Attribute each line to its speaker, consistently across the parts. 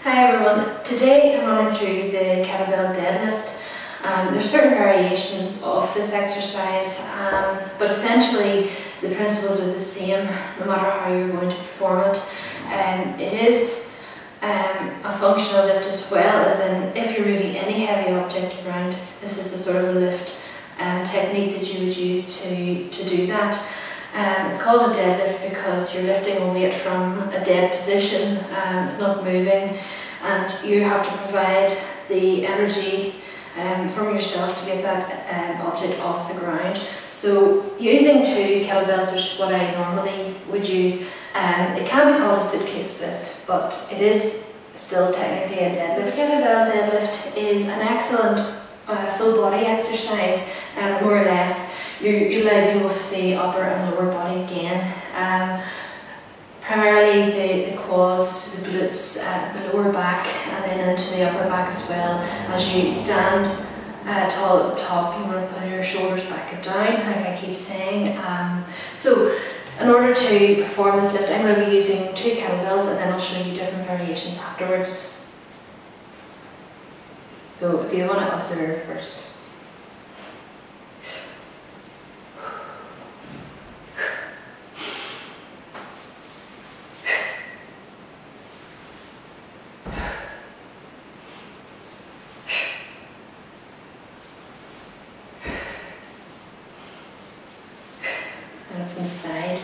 Speaker 1: Hi everyone, today I'm running through the Kettlebell Deadlift. There's certain variations of this exercise, but essentially the principles are the same no matter how you're going to perform it. It is a functional lift as well, as in if you're moving any heavy object around, this is the sort of a lift technique that you would use to do that. It's called a deadlift because you're lifting a weight from a dead position, it's not moving, and you have to provide the energy from yourself to get that object off the ground. So using two kettlebells, which is what I normally would use, it can be called a suitcase lift, but it is still technically a deadlift. The kettlebell deadlift is an excellent full body exercise, more or less. You're utilising both the upper and lower body again. Primarily the quads, the glutes, the lower back, and then into the upper back as well. As you stand tall at the top, you want to pull your shoulders back and down, like I keep saying. So in order to perform this lift, I'm going to be using two kettlebells, and then I'll show you different variations afterwards. So if you want to observe first. And from the side.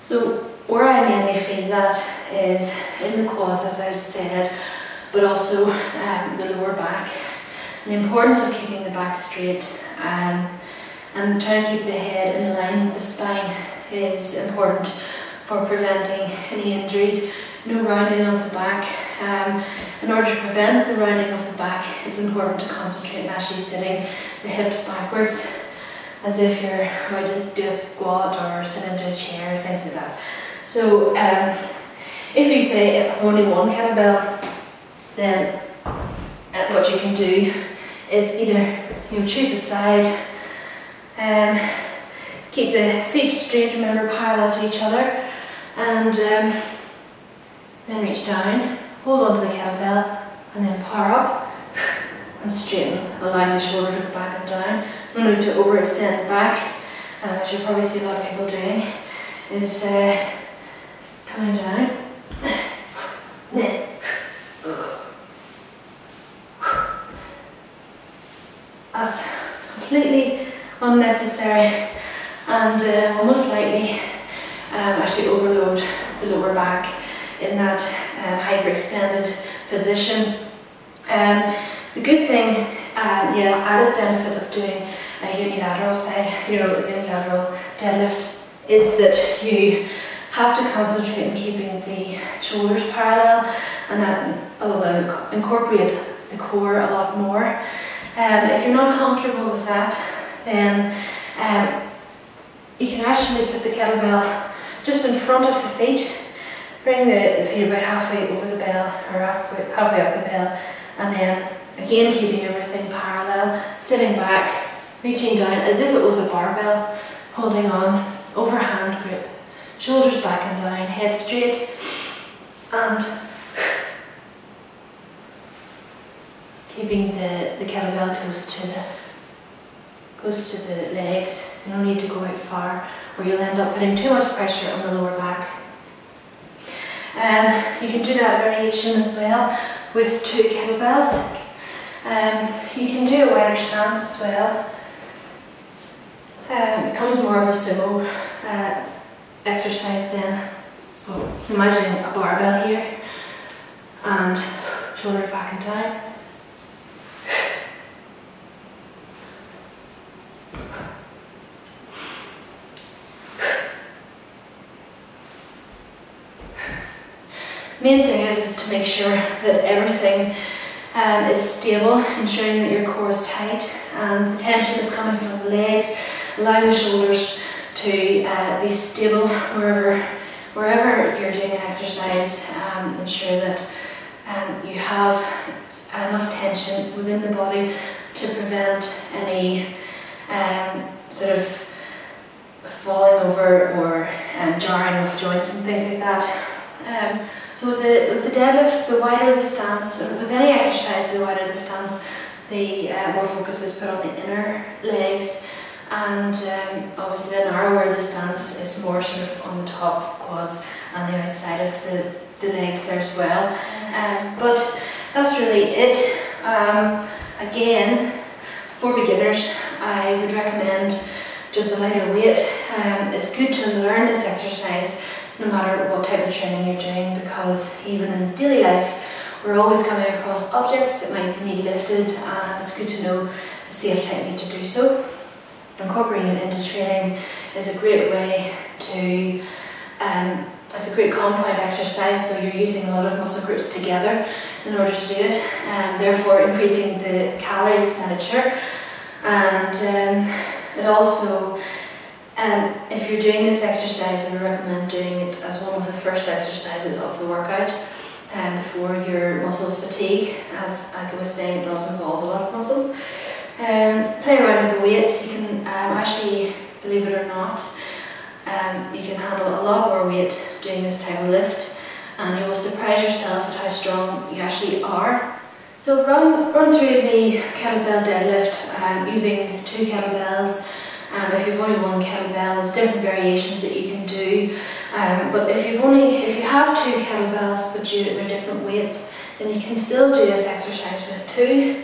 Speaker 1: So where I mainly feel that is in the quads, as I've said, but also the lower back. And the importance of keeping the back straight and trying to keep the head in line with the spine is important for preventing any injuries. No rounding of the back. In order to prevent the rounding of the back, it's important to concentrate on actually sitting the hips backwards, as if you're about to do a squat or sit into a chair, things like that. So if you say I've only one kettlebell, then what you can do is either choose a side, keep the feet straight, remember parallel to each other, and then reach down, hold on to the kettlebell, and then power up and straighten, allowing the shoulder to go back and down. No need to overextend the back, as you'll probably see a lot of people doing, is coming down, then that's completely unnecessary and will most likely actually overload the lower back in that hyperextended position. The good thing, added benefit of doing a unilateral side, unilateral deadlift, is that you have to concentrate on keeping the shoulders parallel, and that will incorporate the core a lot more. If you're not comfortable with that, then you can actually put the kettlebell just in front of the feet, bring the feet about halfway over the bell, or halfway up the bell, and then again keeping everything parallel, sitting back, reaching down as if it was a barbell, holding on, overhand grip, shoulders back and down, head straight, and keeping the kettlebell close to the legs. You don't need to go out far, or you'll end up putting too much pressure on the lower back. You can do that variation as well with two kettlebells. You can do a wider stance as well. It becomes more of a sumo exercise then. So imagine a barbell here, and shoulders back and down. Main thing is to make sure that everything is stable, ensuring that your core is tight and the tension is coming from the legs, allowing the shoulders to be stable wherever you're doing exercise, ensure that you have enough tension within the body to prevent any sort of falling over or jarring of joints and things like that. So with the deadlift, the wider the stance, with any exercise, the wider the stance, the more focus is put on the inner legs, and obviously the narrower the stance is more sort of on the top quads and the outside of the legs there as well. But that's really it. Again, for beginners, I would recommend just a lighter weight. It's good to learn this exercise no matter what type of training you're doing, because even in daily life we're always coming across objects that might need lifted, and it's good to know a safe technique to do so. Incorporating it into training is a great way to, it's a great compound exercise, so you're using a lot of muscle groups together in order to do it, and therefore increasing the calorie expenditure. And it also, if you're doing this exercise, I would recommend doing it as one of the first exercises of the workout before your muscles fatigue. As I was saying, it does involve a lot of muscles. Play around with the weights. You can actually, believe it or not, you can handle a lot more weight doing this type of lift, and you will surprise yourself at how strong you actually are. So run through the kettlebell deadlift using 2 kettlebells. If you've only 1 kettlebell, there's different variations that you can do. But if you have 2 kettlebells but they're different weights, then you can still do this exercise with 2.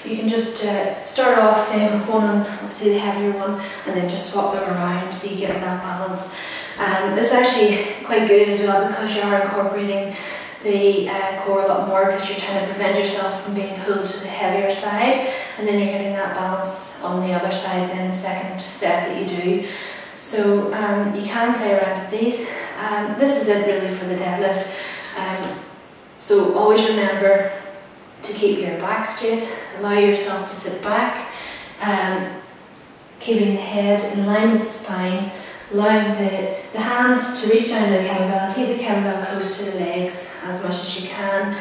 Speaker 1: You can just start off, say with one on, say the heavier one, and then just swap them around so you get that balance. It's actually quite good as well, because you are incorporating the core a lot more, because you're trying to prevent yourself from being pulled to the heavier side, and then you're getting that balance on the other side then the second set that you do. So you can play around with these. This is it really for the deadlift. So always remember to keep your back straight, allow yourself to sit back, keeping the head in line with the spine, allowing the hands to reach down to the kettlebell, keep the kettlebell close to the legs as much as you can,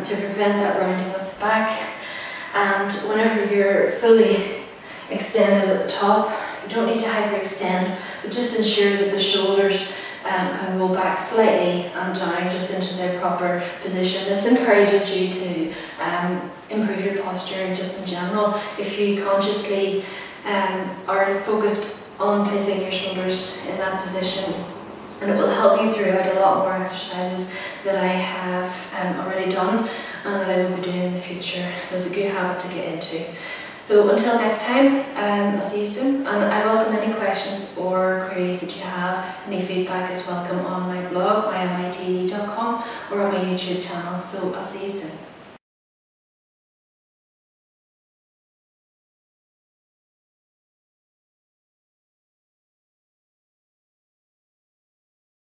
Speaker 1: to prevent that rounding of the back. And whenever you're fully extended at the top, you don't need to hyperextend, but just ensure that the shoulders can roll back slightly and down just into their proper position. This encourages you to improve your posture just in general. If you consciously are focused on placing your shoulders in that position, and it will help you throughout a lot more exercises that I have already done and that I will be doing in the future. So it's a good habit to get into. So until next time, I'll see you soon, and I welcome any questions or queries that you have. Any feedback is welcome on my blog, mymitv.com, or on my YouTube channel. So I'll see you soon.